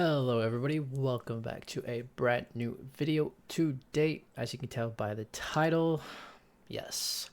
Hello everybody, welcome back to a brand new video today. As you can tell by the title, yes,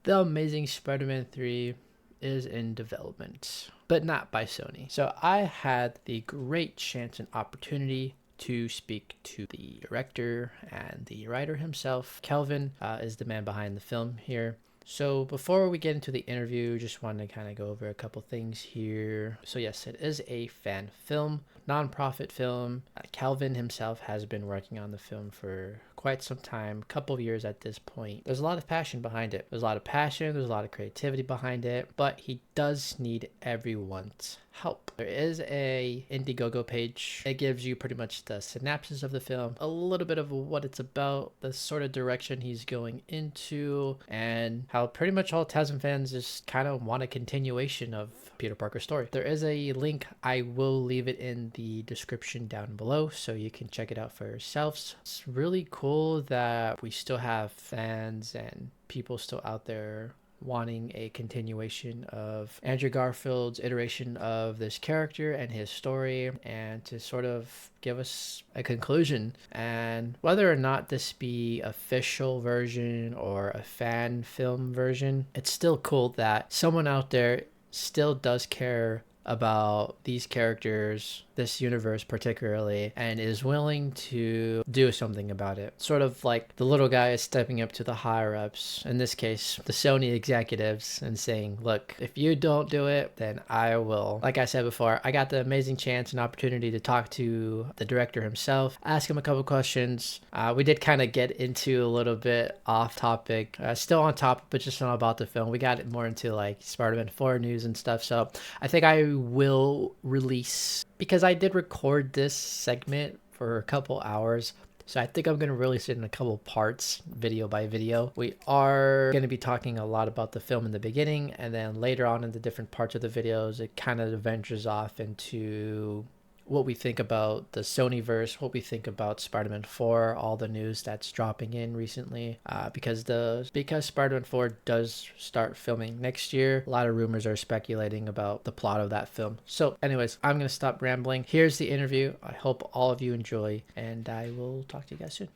The Amazing Spider-Man 3 is in development, but not by Sony. So I had the great chance and opportunity to speak to the director and the writer himself. Kelvin is the man behind the film here. So before we get into the interview, just wanted to kind of go over a couple things here. So yes, it is a fan film, non-profit film. Calvin himself has been working on the film for quite some time, a couple of years at this point. There's a lot of passion behind it. There's a lot of passion, there's a lot of creativity behind it, but he does need everyone's help. There is a Indiegogo page. It gives you pretty much the synopsis of the film, a little bit of what it's about, the sort of direction he's going into, and how pretty much all TASM fans just kind of want a continuation of Peter Parker's story. There is a link. I will leave it in the description down below so you can check it out for yourselves. It's really cool that we still have fans and people still out there wanting a continuation of Andrew Garfield's iteration of this character and his story, and to sort of give us a conclusion. And whether or not this be official version or a fan film version, it's still cool that someone out there still does care about these characters, this universe particularly, and is willing to do something about it. Sort of like the little guy is stepping up to the higher ups, in this case the Sony executives, and saying, look, if you don't do it, then I will. Like I said before, I got the amazing chance and opportunity to talk to the director himself, ask him a couple questions. We did kind of get into a little bit off topic, still on topic, but just not about the film. We got it more into like Spider-Man 4 news and stuff, so I think I will release, because I did record this segment for a couple hours, so I think I'm going to release it in a couple parts, video by video. We are going to be talking a lot about the film in the beginning, and then later on in the different parts of the videos, it kind of ventures off into what we think about the Sonyverse, what we think about Spider-Man 4, all the news that's dropping in recently, because Spider-Man 4 does start filming next year. A lot of rumors are speculating about the plot of that film. So anyways, I'm going to stop rambling. Here's the interview. I hope all of you enjoy, and I will talk to you guys soon.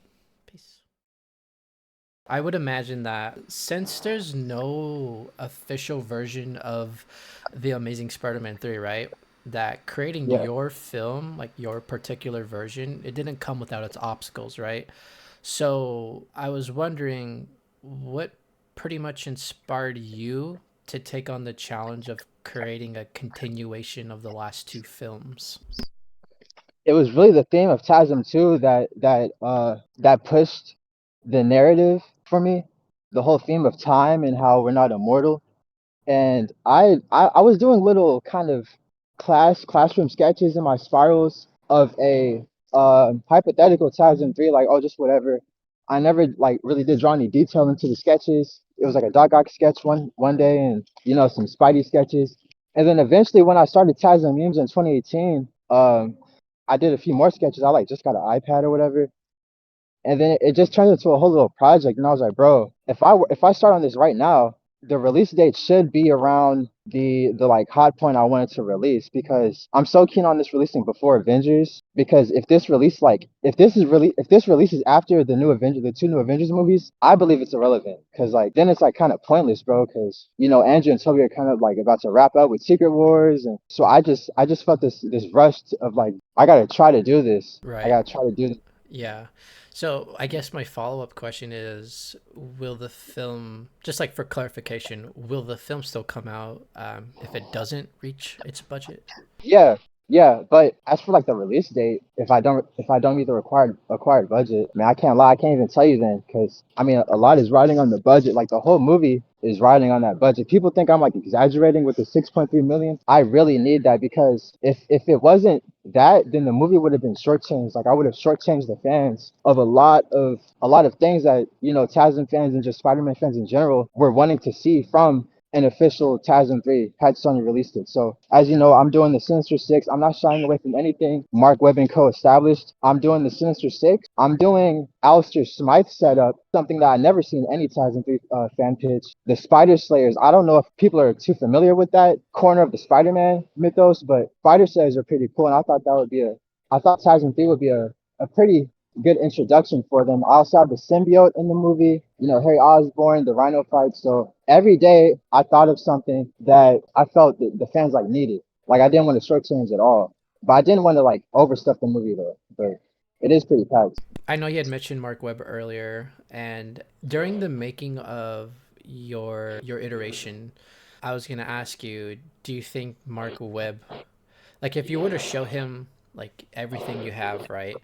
Peace. I would imagine that since there's no official version of The Amazing Spider-Man 3, right? That creating Yeah, your film, like your particular version, it didn't come without its obstacles, right? So I was wondering what pretty much inspired you to take on the challenge of creating a continuation of the last two films. it was really the theme of TASM too that pushed the narrative for me. The whole theme of time and how we're not immortal. And I was doing little kind of classroom sketches in my spirals of a hypothetical TASM 3, like, oh, just whatever. I never like really did draw any detail into the sketches. It was like a Doc Ock sketch one day, and some Spidey sketches. And then eventually, when I started TASM memes in 2018, I did a few more sketches. I like just got an iPad or whatever, and then it just turned into a whole little project. And I was like, bro, if I start on this right now, the release date should be around the like hot point I wanted to release, because I'm so keen on this releasing before Avengers. Because if this releases after the two new Avengers movies, I believe it's irrelevant. Because like then it's like kind of pointless, bro. Because Andrew and Toby are kind of like about to wrap up with Secret Wars, and so I just felt this rush of like, I gotta try to do this. I Right. gotta try to do this. Yeah. So I guess my follow-up question is, will the film, just like for clarification, will the film still come out if it doesn't reach its budget? Yeah, yeah, but as for like the release date, if I don't meet the required budget, man, I can't lie, I can't even tell you then, because I mean a lot is riding on the budget. Like the whole movie is riding on that budget. People think I'm like exaggerating with the 6.3 million. I really need that, because if it wasn't that, then the movie would have been shortchanged. Like I would have shortchanged the fans of a lot of things that TASM fans and just Spider-Man fans in general were wanting to see from an official TASM 3 had Sony released it. So as you know, I'm doing the Sinister Six. I'm not shying away from anything Mark Webb and Co. established. I'm doing the Sinister Six. I'm doing Alistair Smythe setup, something that I never seen any TASM 3 fan pitch. The Spider Slayers. I don't know if people are too familiar with that corner of the Spider-Man mythos, but Spider Slayers are pretty cool, and I thought TASM 3 would be a pretty good introduction for them. I also have the symbiote in the movie, Harry Osborn, the Rhino fight. So every day I thought of something that I felt that the fans like needed. Like I didn't want to short change at all, but I didn't want to like overstuff the movie though. But it is pretty packed. I know you had mentioned Mark Webb earlier, and during the making of your iteration, I was gonna ask you, do you think Mark Webb, like if you were to show him like everything you have, right?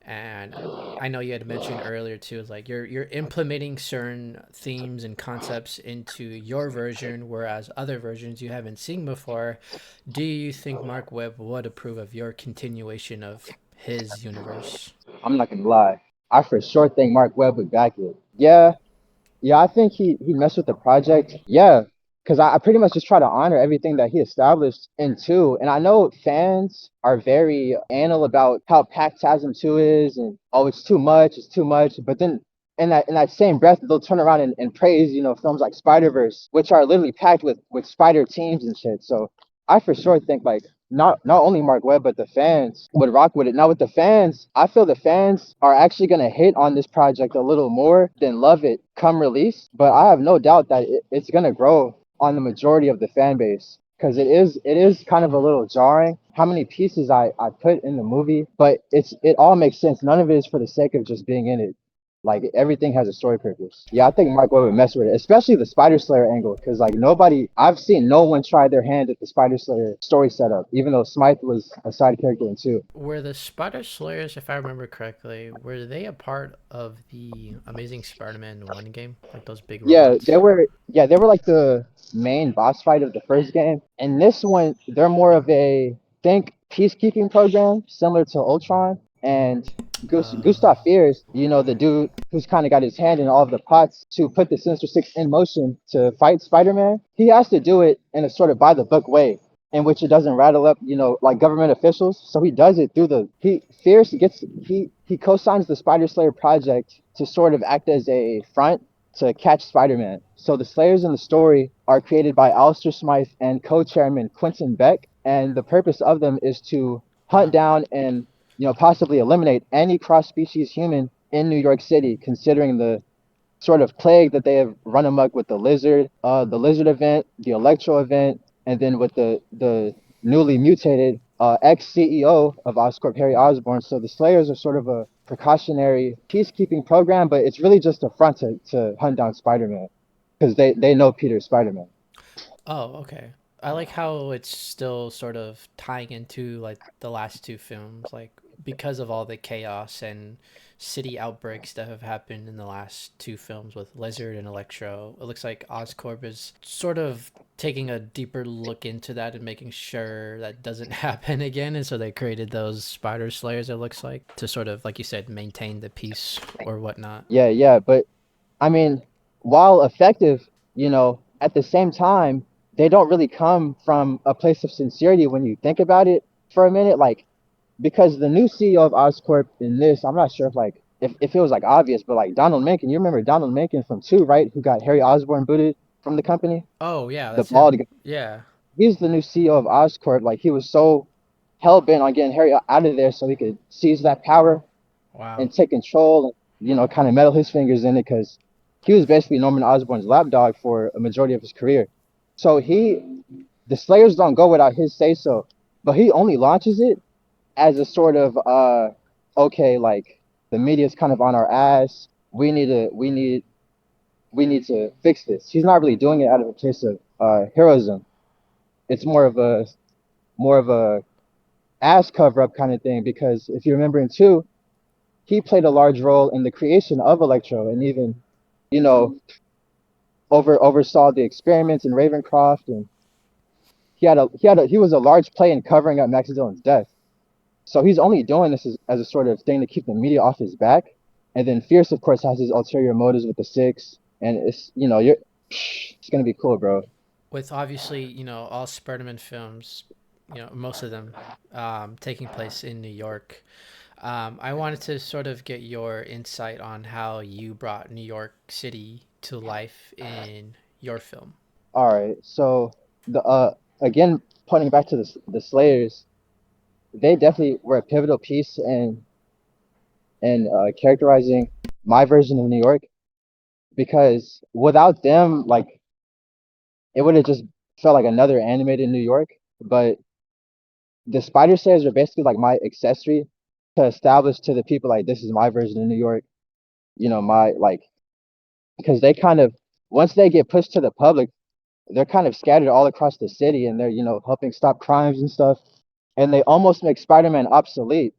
And I know you had mentioned earlier too, like you're implementing certain themes and concepts into your version, whereas other versions you haven't seen before. Do you think Mark Webb would approve of your continuation of his universe? I'm not gonna lie. I for sure think Mark Webb would back it. Yeah, yeah, I think he messed with the project. Yeah, because I pretty much just try to honor everything that he established in two. And I know fans are very anal about how packed TASM 2 is and oh it's too much. But then in that same breath they'll turn around and praise, films like Spider-Verse, which are literally packed with spider teams and shit. So I for sure think like not only Mark Webb, but the fans would rock with it. Now with the fans, I feel the fans are actually gonna hate on this project a little more than love it come release. But I have no doubt that it's gonna grow on the majority of the fan base because it is kind of a little jarring how many pieces I put in the movie, but it all makes sense. None of it is for the sake of just being in it. Like everything has a story purpose. Yeah, I think Mark Webb would mess with it, especially the Spider Slayer angle, because like I've seen no one try their hand at the Spider Slayer story setup, even though Smythe was a side character in two. Were the Spider Slayers, if I remember correctly, were they a part of the Amazing Spider-Man 1 game? Like those big Yeah, they robots? were. Yeah, they were like the main boss fight of the first game, and this one they're more of a think peacekeeping program similar to Ultron. And Uh, Gustav Fiers, the dude who's kind of got his hand in all of the pots to put the Sinister Six in motion to fight Spider-Man. He has to do it in a sort of by the book way, in which it doesn't rattle up, like government officials. So he does it through he co-signs the Spider Slayer project to sort of act as a front to catch Spider-Man. So the Slayers in the story are created by Alistair Smythe and co-chairman Quentin Beck, and the purpose of them is to hunt down and possibly eliminate any cross-species human in New York City, considering the sort of plague that they have run amok with the lizard event, the Electro event, and then with the newly mutated ex CEO of Oscorp, Harry Osborn. So the Slayers are sort of a precautionary peacekeeping program, but it's really just a front to hunt down Spider-Man because they know Peter's Spider-Man. oh, okay. I like how it's still sort of tying into like the last two films, like because of all the chaos and city outbreaks that have happened in the last two films with Lizard and Electro. It looks like Oscorp is sort of taking a deeper look into that and making sure that doesn't happen again. And so they created those spider slayers, it looks like, to sort of, like you said, maintain the peace or whatnot. Yeah, yeah, but I mean, while effective, at the same time, they don't really come from a place of sincerity when you think about it for a minute. Like, because the new CEO of Oscorp in this, I'm not sure if it was like obvious, but like Donald Menken, you remember Donald Menken from two, right? Who got Harry Osborn booted from the company? Oh, yeah, The that's bald him. guy. Yeah. He's the new CEO of Oscorp. Like, he was so hell bent on getting Harry out of there so he could seize that power Wow. and take control and kind of meddle his fingers in it because he was basically Norman Osborn's lapdog for a majority of his career. So the Slayers don't go without his say so, but he only launches it as a sort of okay, like the media's kind of on our ass. We need to fix this. He's not really doing it out of a case of heroism. It's more of a ass cover up kind of thing because if you remember in two, he played a large role in the creation of Electro and even, you know, oversaw the experiments in Ravencroft, and he was a large play in covering up Max Dillon's death. So he's only doing this as a sort of thing to keep the media off his back. And then Fierce, of course, has his ulterior motives with the Six, and it's gonna be cool, bro. with obviously, all Spider-Man films, most of them taking place in New York. I wanted to sort of get your insight on how you brought New York City to life in your film. All right, so the again pointing back to the Slayers, they definitely were a pivotal piece in characterizing my version of New York because without them, like it would have just felt like another animated New York. But the Spider Slayers are basically like my accessory to establish to the people like this is my version of New York. My like because they kind of once they get pushed to the public, they're kind of scattered all across the city and they're helping stop crimes and stuff. And they almost make Spider-Man obsolete.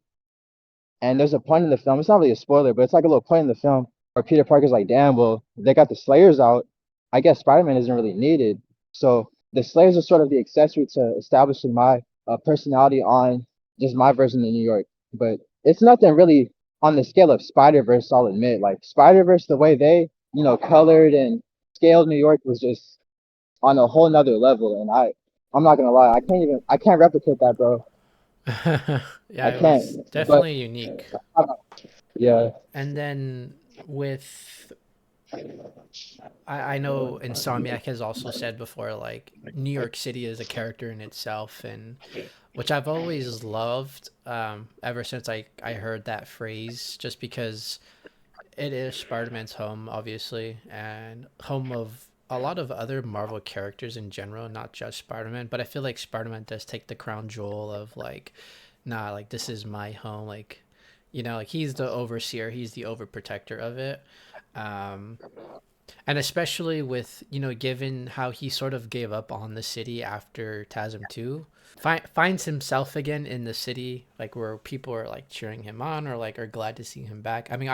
And there's a point in the film, it's not really a spoiler, but it's like a little point in the film where Peter Parker's like, damn, well, they got the Slayers out. I guess Spider-Man isn't really needed. So the Slayers are sort of the accessory to establishing my personality on just my version of New York. But it's nothing really on the scale of Spider-Verse, I'll admit. Like Spider-Verse, the way they, colored and scaled New York was just on a whole nother level. And I'm not gonna lie, I can't replicate that, bro. Yeah, I it can't. was But definitely unique. yeah, And then with I know Insomniac has also said before, like New York City is a character in itself, and which I've always loved ever since I heard that phrase, just because it is Spider-Man's home, obviously, and home of a lot of other Marvel characters in general, not just Spider-Man. But I feel like Spider-Man does take the crown jewel of like, nah, like this is my home, like he's the overseer, he's the overprotector of it. Um, and especially with, given how he sort of gave up on the city after TASM 2, finds himself again in the city, like where people are like cheering him on or like are glad to see him back. I mean,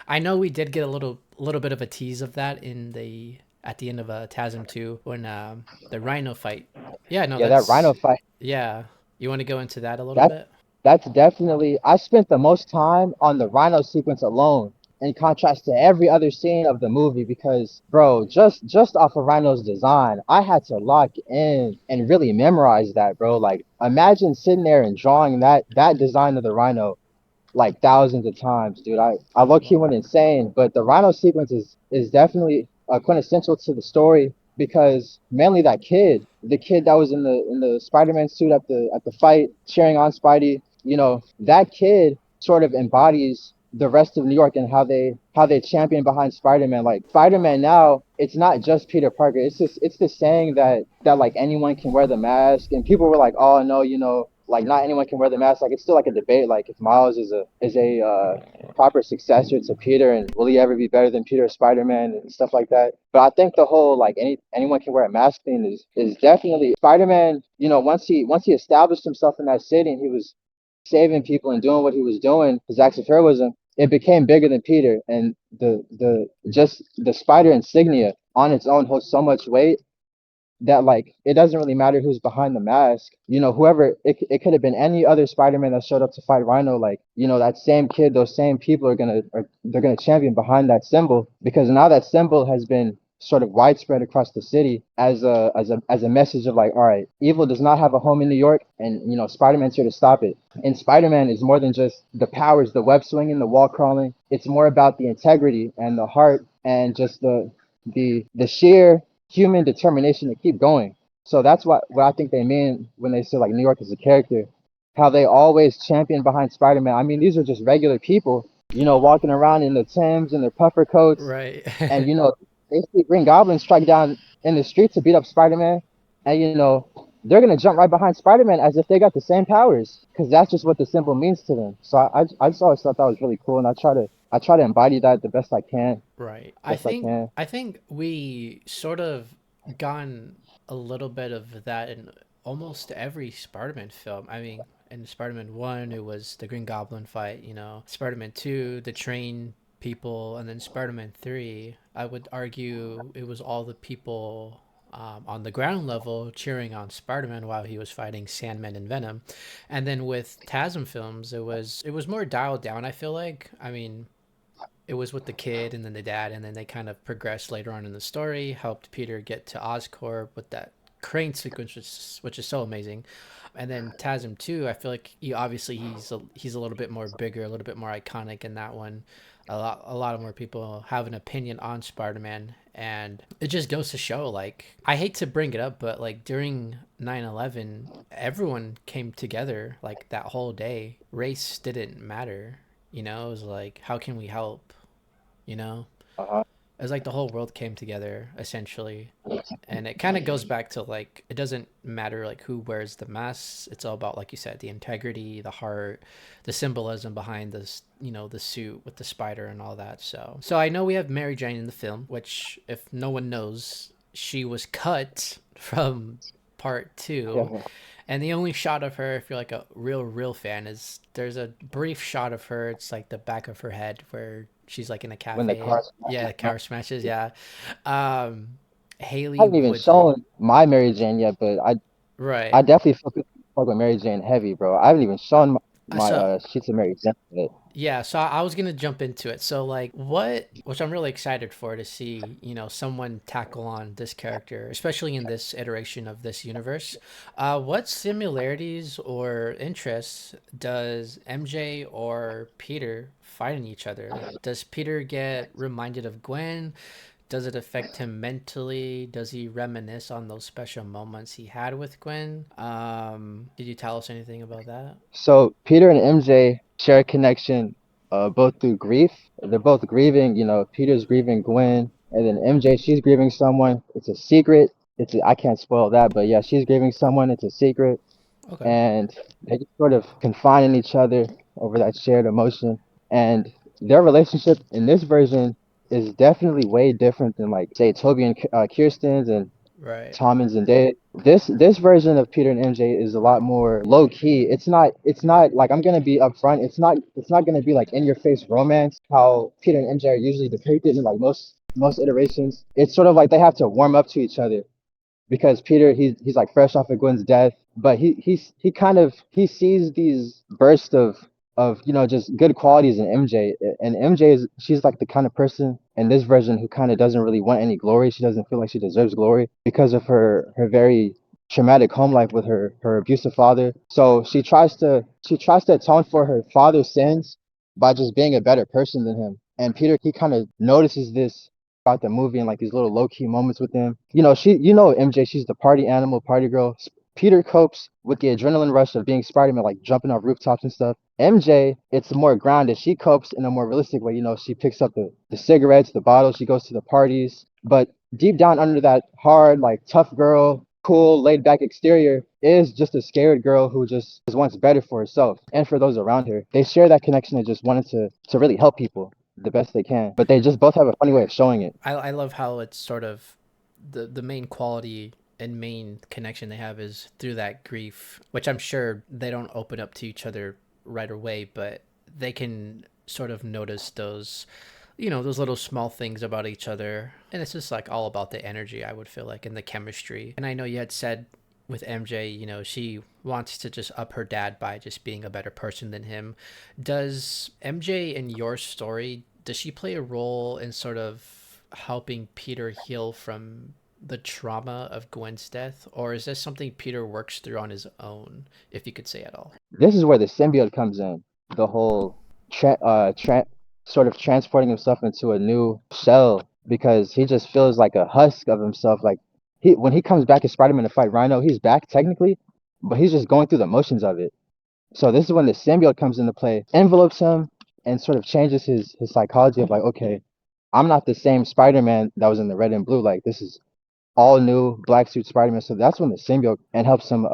I know we did get a little bit of a tease of that in the at the end of TASM 2 when the Rhino fight. Yeah, no, yeah, that that's Rhino fight. yeah. You want to go into that a little That bit? that's definitely. I spent the most time on the Rhino sequence alone, in contrast to every other scene of the movie. Because, bro, just off of Rhino's design, I had to lock in and really memorize that, bro. Like, imagine sitting there and drawing that design of the Rhino like thousands of times, dude. I low key went insane. But the Rhino sequence is definitely quintessential to the story because mainly that kid, the kid that was in the Spider-Man suit at the fight, cheering on Spidey. That kid sort of embodies the rest of New York and how they champion behind Spider-Man. Like Spider-Man now, it's not just Peter Parker. It's the saying that like anyone can wear the mask, and people were like, oh no, like not anyone can wear the mask. Like it's still like a debate. Like if Miles is a proper successor to Peter, and will he ever be better than Peter Spider-Man and stuff like that. But I think the whole like anyone can wear a mask thing is definitely Spider-Man. Once he established himself in that city and he was saving people and doing what he was doing, his acts of heroism, it became bigger than Peter. And the spider insignia on its own holds so much weight that like it doesn't really matter who's behind the mask. Whoever it could have been any other Spider-Man that showed up to fight Rhino. Like that same kid, those same people they're gonna champion behind that symbol because now that symbol has been sort of widespread across the city as a message of like, all right, evil does not have a home in New York, and Spider-Man's here to stop it. And Spider-Man is more than just the powers, the web swinging, the wall crawling. It's more about the integrity and the heart and just the sheer human determination to keep going. So that's what I think they mean when they say like New York is a character. How they always champion behind Spider-Man. I mean, these are just regular people, walking around in their Timbs and their puffer coats, Right. and they see Green Goblin strike down in the street to beat up Spider-Man, and they're gonna jump right behind Spider-Man as if they got the same powers, because that's just what the symbol means to them. So I just always thought that was really cool, and I try to embody that the best I can, Right. I best I think can. I think we sort of gone a little bit of that in almost every Spider-Man film. I mean, in Spider-Man 1, it was the Green Goblin fight, Spider-Man 2, the train people, and then Spider-Man 3, I would argue it was all the people on the ground level cheering on Spider-Man while he was fighting Sandman and Venom. And then with TASM films, it was more dialed down, I feel like. I mean, it was with the kid and then the dad, and then they kind of progressed later on in the story, helped Peter get to Oscorp with that crane sequence, which is so amazing. And then Tasm 2, I feel like he's a little bit more bigger, a little bit more iconic in that one. A lot of more people have an opinion on Spider-Man, and it just goes to show, like, I hate to bring it up, but like during 9/11, everyone came together like that whole day. Race didn't matter, it was like, how can we help, you know? Uh-huh. It was like the whole world came together essentially, and it kind of goes back to, like, it doesn't matter like who wears the masks. It's all about, like you said, the integrity, the heart, the symbolism behind this, the suit with the spider and all that. So I know we have Mary Jane in the film, which, if no one knows, she was cut from part two. Yeah. And the only shot of her, if you're like a real fan, is there's a brief shot of her. It's like the back of her head where she's like in a When the cafe. car Yeah, smashes. the car smashes. Yeah. Um, I Haley haven't even would. shown my Mary Jane yet, but I Right. definitely fuck with Mary Jane heavy, bro. I haven't even shown my So Sheets of Mary Jane yet. yeah, so I was gonna jump into it. So, like, which I'm really excited for, to see, someone tackle on this character, especially in this iteration of this universe. What similarities or interests does MJ or Peter find in each other? Like, does Peter get reminded of Gwen? Does it affect him mentally? Does he reminisce on those special moments he had with Gwen? Did you tell us anything about that? So Peter and MJ share a connection, both through grief. They're both grieving. You know, Peter's grieving Gwen, and then MJ, she's grieving someone. It's a secret. I can't spoil that, but yeah, she's grieving someone. It's a secret, Okay. and they just sort of confide in each other over that shared emotion. And their relationship in this version is definitely way different than, like, say, Toby and Kirsten's and Right. Tom and Zendaya. This version of Peter and MJ is a lot more low key. It's not like, I'm gonna be upfront. It's not gonna be like in your face romance how Peter and MJ are usually depicted in, like, most iterations. It's sort of like they have to warm up to each other because Peter, he's like fresh off of Gwen's death, but he kind of he sees these bursts of just good qualities in MJ, and MJ is she's like the kind of person in this version who kind of doesn't really want any glory. She doesn't feel like she deserves glory because of her very traumatic home life with her abusive father. So she tries to atone for her father's sins by just being a better person than him. And Peter, he kind of notices this about the movie and, like, these little low key moments with him. MJ, she's the party animal, party girl. Peter copes with the adrenaline rush of being Spider-Man, like jumping off rooftops and stuff. MJ, it's more grounded. She copes in a more realistic way. She picks up the cigarettes, the bottles, she goes to the parties. But deep down under that hard, like, tough girl, cool, laid back exterior is just a scared girl who just wants better for herself and for those around her. They share that connection and just wanted to really help people the best they can. But they just both have a funny way of showing it. I love how it's sort of the main quality and main connection they have is through that grief, which I'm sure they don't open up to each other right away, but they can sort of notice those, those little small things about each other. And it's just like all about the energy, I would feel like, and the chemistry. And I know you had said with MJ, she wants to just up her dad by just being a better person than him. Does MJ in your story, does she play a role in sort of helping Peter heal from the trauma of Gwen's death, or is this something Peter works through on his own, if you could say at all? This is where the symbiote comes in. The whole sort of transporting himself into a new shell because he just feels like a husk of himself. Like, when he comes back as Spider-Man to fight Rhino, he's back technically, but he's just going through the motions of it. So this is when the symbiote comes into play, envelopes him, and sort of changes his psychology of, like, okay, I'm not the same Spider-Man that was in the red and blue. Like, this is all new black suit Spider-Man. So that's when the symbiote and helps him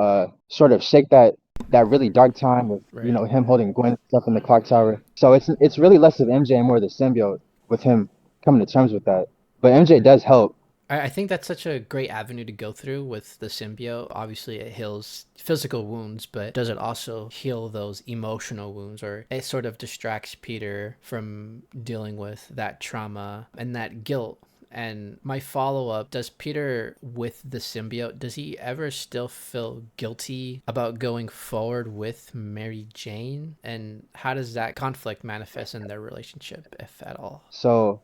sort of shake that really dark time of Right. him holding Gwen stuff in the clock tower. So it's really less of MJ and more of the symbiote with him coming to terms with that. But MJ does help. I think that's such a great avenue to go through with the symbiote. Obviously, it heals physical wounds, but does it also heal those emotional wounds, or it sort of distracts Peter from dealing with that trauma and that guilt? And my follow up, does Peter, with the symbiote, does he ever still feel guilty about going forward with Mary Jane? And how does that conflict manifest in their relationship, if at all? So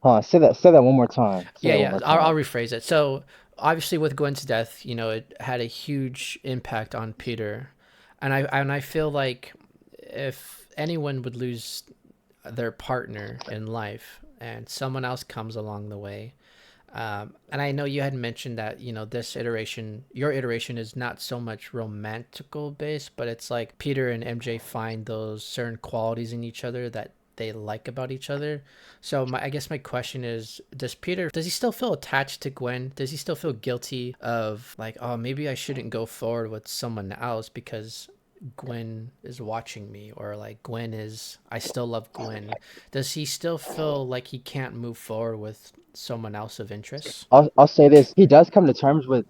Huh, say that one more time. Say Yeah, that one yeah. more I'll time. rephrase it. So obviously, with Gwen's death, it had a huge impact on Peter, and I feel like if anyone would lose their partner in life and someone else comes along the way, and I know you had mentioned that this iteration, your iteration, is not so much romantical based, but it's like Peter and MJ find those certain qualities in each other that they like about each other. So I guess my question is, does he still feel attached to Gwen? Does he still feel guilty of like, oh, maybe I shouldn't go forward with someone else because Gwen is watching me, or like I still love Gwen. Does he still feel like he can't move forward with someone else of interest? I'll say this. He does come to terms with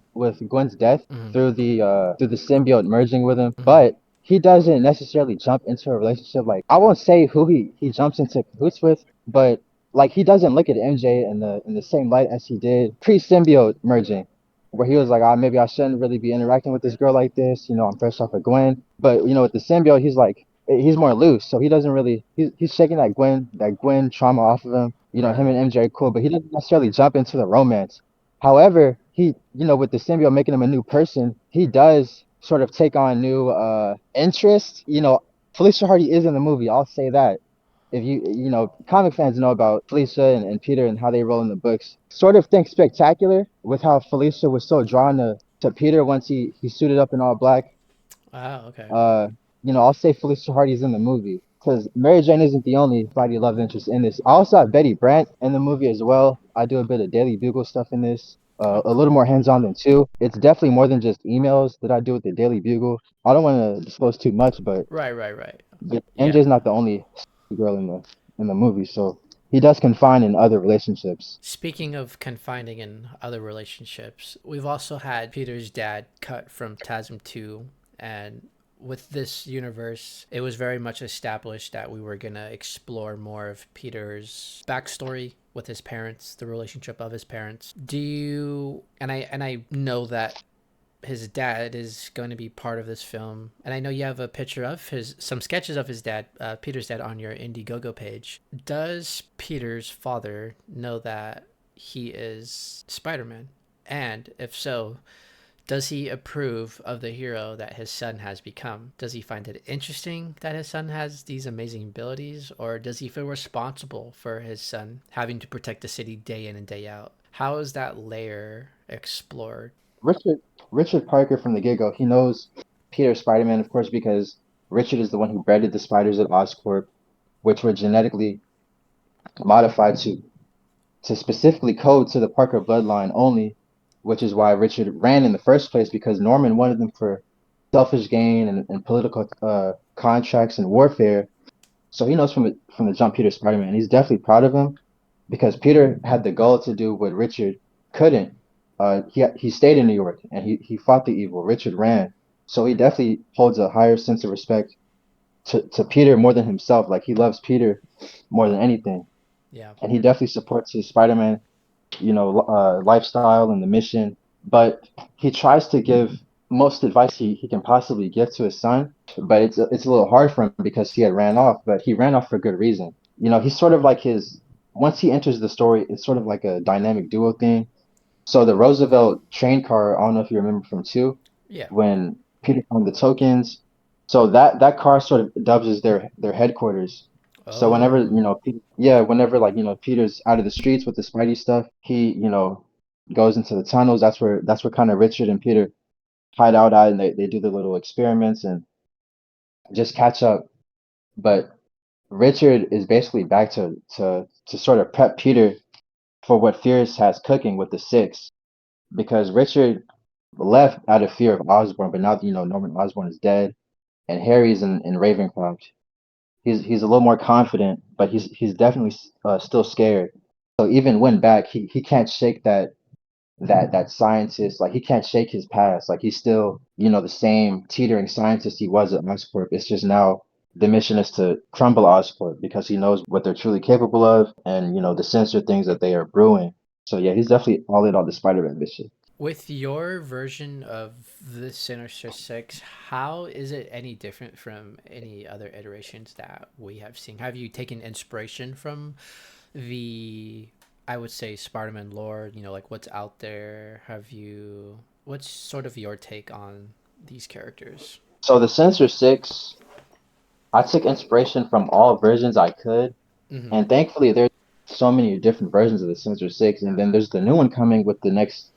Gwen's death Mm-hmm. through the symbiote merging with him, Mm-hmm. but he doesn't necessarily jump into a relationship. Like, I won't say who he jumps into cahoots with, but like he doesn't look at MJ in the same light as he did pre symbiote merging, where he was like, ah, maybe I shouldn't really be interacting with this girl like this. You know, I'm fresh off of Gwen. But with the symbiote, he's like he's more loose, so he doesn't really he's shaking that Gwen trauma off of him. Him Right. and MJ are cool, but he doesn't necessarily jump into the romance. However, with the symbiote making him a new person, he does sort of take on new interest. Felicia Hardy is in the movie. I'll say that. If comic fans know about Felicia and Peter and how they roll in the books. Sort of think spectacular with how Felicia was so drawn to Peter once he suited up in all black. Ah, okay. Uh, I'll say Felicia Hardy's in the movie because Mary Jane isn't the only Spidey love interest in this. I also have Betty Brant in the movie as well. I do a bit of Daily Bugle stuff in this. Oh, A little cool. more hands-on than two. It's definitely more than just emails that I do with the Daily Bugle. I don't want to disclose too much, but Right, right, right. Yeah. MJ's not the only girl in the movie, so he does confine in other relationships. Speaking of confining in other relationships, we've also had Peter's dad cut from TASM 2, and with this universe, it was very much established that we were going to explore more of Peter's backstory with his parents, the relationship of his parents. Do you and I know that his dad is going to be part of this film, and I know you have a picture of some sketches of his dad, Peter's dad, on your Indiegogo page. Does Peter's father know that he is Spider-Man? And if so, does he approve of the hero that his son has become? Does he find it interesting that his son has these amazing abilities, or does he feel responsible for his son having to protect the city day in and day out? How is that layer explored? Richard Richard Parker from the get-go, he knows Peter Spider-Man, of course, because Richard is the one who bred the spiders at Oscorp, which were genetically modified to specifically code to the Parker bloodline only, which is why Richard ran in the first place because Norman wanted them for selfish gain and political contracts and warfare. So he knows from the jump Peter Spider-Man. He's definitely proud of him because Peter had the goal to do what Richard couldn't. He stayed in New York and he fought the evil. Richard ran, so he definitely holds a higher sense of respect to Peter more than himself. Like he loves Peter more than anything, Yeah. and he definitely supports his Spider-Man, lifestyle and the mission. But he tries to give most advice he can possibly give to his son, but it's a little hard for him because he had ran off, but he ran off for good reason. He's sort of like his once he enters the story, it's sort of like a dynamic duo thing. So the Roosevelt train car, I don't know if you remember from two, Yeah. when Peter found the tokens. So that car sort of dubs as their headquarters. So whenever Oh, yeah, whenever like Peter's out of the streets with the Spidey stuff, he goes into the tunnels. That's where kind of Richard and Peter hide out at, and they do the little experiments and just catch up. But Richard is basically back to sort of prep Peter for what Fierce has cooking with the Six, because Richard left out of fear of Osborn, but now that Norman Osborn is dead and Harry's in Ravencroft, he's a little more confident, but he's definitely still scared. So even when back, he can't shake that scientist. Like he can't shake his past. Like he's still the same teetering scientist he was at Oscorp. It's just now the mission is to crumble Oscorp because he knows what they're truly capable of, and the sinister things that they are brewing. So yeah, he's definitely all in on the Spider-Man mission. with your version of the Sinister Six, how is it any different from any other iterations that we have seen? Have you taken inspiration from the I would say Spider-Man lore, like what's out there. What's sort of your take on these characters? So the Sinister Six, I took inspiration from all versions I could, Mm-hmm. and thankfully there's so many different versions of the Sinister Six, and then there's the new one coming with the next,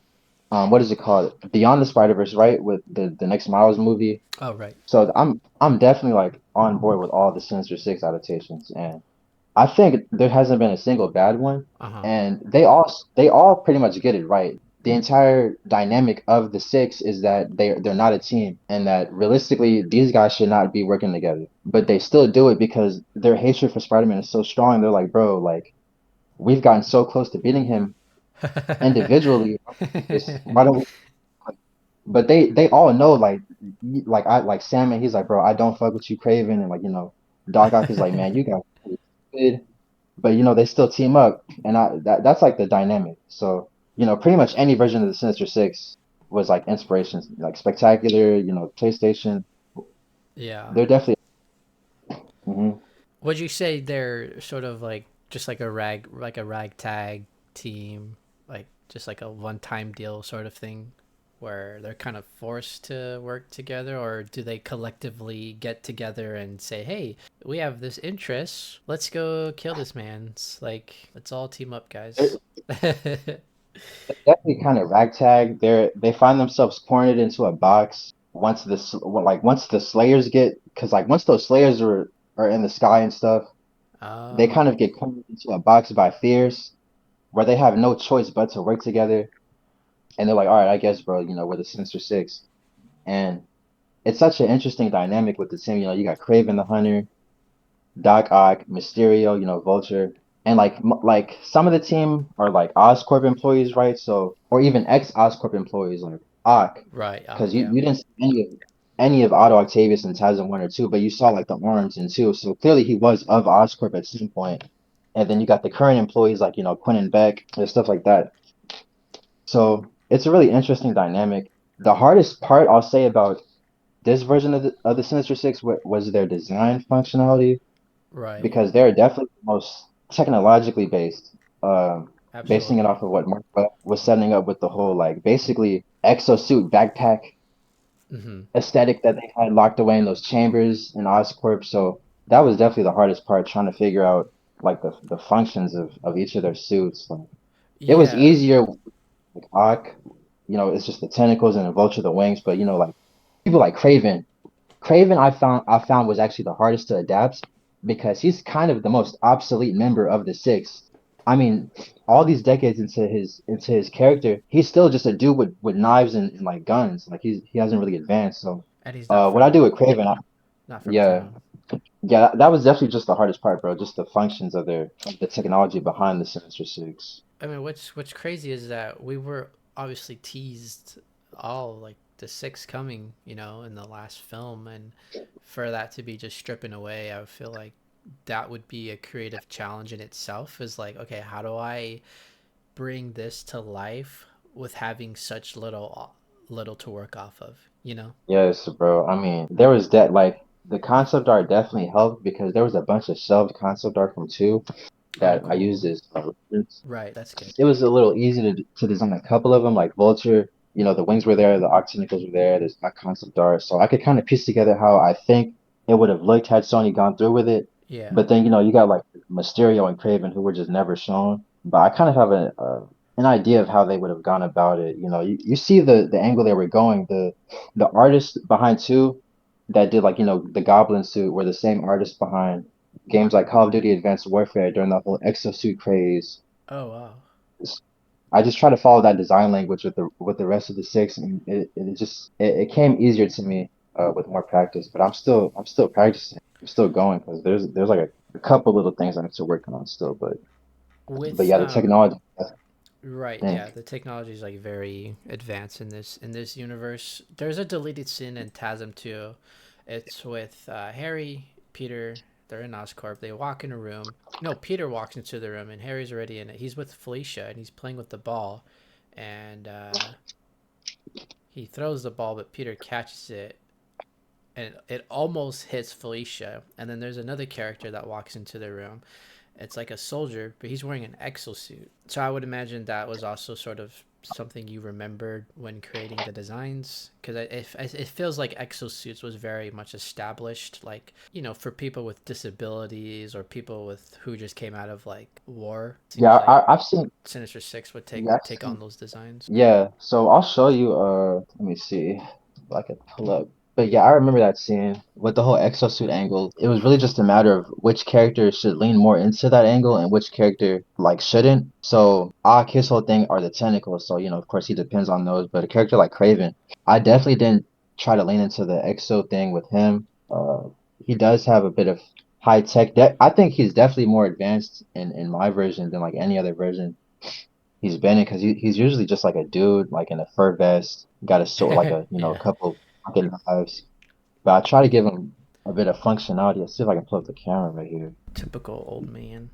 what is it called? Beyond the Spider-Verse, right? With the next Miles movie. Oh, right. So I'm definitely like on board with all the Sinister Six adaptations, and I think there hasn't been a single bad one, Uh-huh. and they all pretty much get it right. The entire dynamic of the six is that they're not a team, and that realistically these guys should not be working together, but they still do it because their hatred for Spider-Man is so strong. They're like, bro, like we've gotten so close to beating him individually. Why don't we? But they all know like I like Sam, and he's like, bro, I don't fuck with you, Craven, and like Doc Ock is like, man, you guys are good, but they still team up, and that's like the dynamic. So pretty much any version of the Sinister Six was like inspiration, like Spectacular, PlayStation. Yeah. They're definitely. Mhm. Would you say they're sort of like just like a ragtag team, like just like a one-time deal sort of thing, where they're kind of forced to work together, or do they collectively get together and say, "Hey, we have this interest. Let's go kill this man." It's like let's all team up, They're guys. definitely kind of ragtag. They find themselves cornered into a box once the Slayers get, because like once those Slayers are in the sky and stuff, they Oh, kind of get cornered into a box by fears where they have no choice but to work together. And they're like, all right, I guess, bro, we're the Sinister Six. And it's such an interesting dynamic with the team. You got Kraven the Hunter, Doc Ock, Mysterio, Vulture, and like some of the team are like Oscorp employees, right? So or even ex Oscorp employees like Ock, right. because Yeah. you didn't see any of Otto Octavius in Tarzan 1 or 2, but you saw like the arms in 2. So clearly he was of Oscorp at some point. And then you got the current employees like Quinn and Beck and stuff like that. So it's a really interesting dynamic. The hardest part I'll say about this version of the Sinister Six was their design functionality, Right. because they're definitely the most technologically based, basing it Absolutely. off of what Mark Webb was setting up with the whole like basically exosuit backpack Mm-hmm. aesthetic that they had locked away in those chambers in Oscorp. So that was definitely the hardest part, trying to figure out like the functions of each of their suits. Like it was Yeah. easier with Ock, it's just the tentacles and the Vulture the wings, but like people like Craven. Craven I found was actually the hardest to adapt because he's kind of the most obsolete member of the six. I mean, all these decades into his character, he's still just a dude with knives and like guns. Like he hasn't really advanced. So And he's not what I do from with Craven, not from yeah, town. yeah, that was definitely just the hardest part, bro. Just the functions of the technology behind the Sinister Six. I mean, what's crazy is that we were obviously teased all like the six coming, in the last film, and for that to be just stripping away, I feel like that would be a creative challenge in itself. Is like, okay, how do I bring this to life with having such little to work off of, Yes, bro. I mean, there was that like the concept art definitely helped because there was a bunch of shelved concept art from 2 Oh, that I cool. used as reference. Right, that's good. It was a little easy to design a couple of them, like Vulture. The wings were there, the octacnicals were there. There's that concept art, so I could kind of piece together how I think it would have looked had Sony gone through with it. Yeah. But then you got like Mysterio and Craven who were just never shown. But I kind of have an idea of how they would have gone about it. You see the angle they were going. The artists behind 2 that did like the Goblin suit were the same artists behind games like Call of Duty Advanced Warfare during the whole exosuit craze. Oh, wow. I just try to follow that design language with the rest of the six, and it came easier to me with more practice. But I'm still practicing. I'm still going because there's like a couple little things I need to work on still. But With yeah, the technology. I Right, yeah, think the technology is like very advanced in this universe. There's a deleted scene in TASM 2. It's with Harry, Peter, they're in Oscorp. They walk in a room. No, Peter walks into the room and Harry's already in it. He's with Felicia and he's playing with the ball, and he throws the ball, but Peter catches it and it almost hits Felicia. And then there's another character that walks into the room It's like a soldier, but he's wearing an exosuit. So I would imagine that was also sort of something you remembered when creating the designs, because it feels like exosuits was very much established, like, for people with disabilities or people with who just came out of like war. Yeah, Seems like I've seen. Sinister Six would Yeah, I've take on seen. those designs. Yeah, so I'll show you. Let me see if I can pull up. But yeah, I remember that scene with the whole exosuit angle. It was really just a matter of which character should lean more into that angle and which character like shouldn't. So Ak, his whole thing are the tentacles. So of course, he depends on those. But a character like Craven, I definitely didn't try to lean into the exo thing with him. He does have a bit of high tech. I think he's definitely more advanced in my version than like any other version he's been in, because he's usually just like a dude like in a fur vest, got a sword, like a Yeah, couple pocket knives. But I try to give him a bit of functionality. Let's see if I can pull up the camera right here. typical old man.